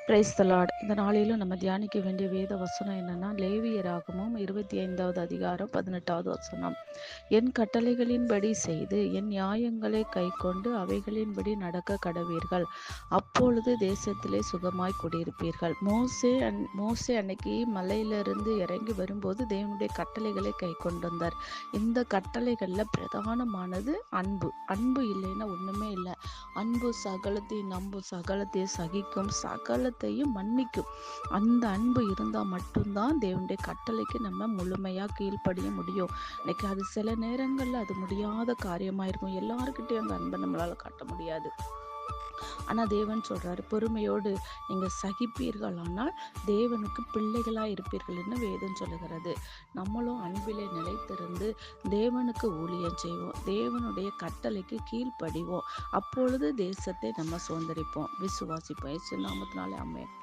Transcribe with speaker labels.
Speaker 1: Praise the Lord. இந்த நாளிலும் நம்ம தியானிக்க வேண்டிய வேத வசனம் என்னன்னா, லேவியராகமம் 25வது அதிகாரம் 18வது வசனம். என் கட்டளைகளின்படி செய்து என் நியாயங்களை கைக்கொண்டு அவைகளின்படி நடக்க கடவீர்கள், அப்பொழுது தேசத்திலே சுகமாய் குடியிருப்பீர்கள். மோசே அன்னைக்கு மலையிலிருந்து இறங்கி வரும்போது தேவனுடைய கட்டளைகளை கை கொண்டு வந்தார். இந்த கட்டளைகள்ல பிரதானமானது அன்பு. அன்பு இல்லைன்னா ஒண்ணுமே இல்லை. அன்பு சகலத்தையும் நம்பும், சகலத்தையும் சகிக்கும், சகலத்தையும் மன்னிக்கும். அந்த அன்பு இருந்தால் மட்டும்தான் தேவனுடைய கட்டளைக்கு நம்ம முழுமையாக கீழ்ப்படிய முடியும். இன்னைக்கு அது சில நேரங்களில் அது முடியாத காரியமாக இருக்கும். எல்லாருக்கிட்டையும் அந்த அன்பை நம்மளால் காட்ட முடியாது. ஆனால் தேவன் சொல்றாரு, பொறுமையோடு நீங்கள் சகிப்பீர்கள், ஆனால் தேவனுக்கு பிள்ளைகளாக இருப்பீர்கள்னு வேதம் சொல்லுகிறது. நம்மளும் அன்பிலே நிலைத்திருந்து தேவனுக்கு ஊழியம் செய்வோம், தேவனுடைய கட்டளைக்கு கீழ்ப்படிவோம். அப்பொழுது தேசத்தை நம்ம சுதந்திரிப்போம். விசுவாசிப்போம். இயேசு நாமத்தினாலே ஆமென்.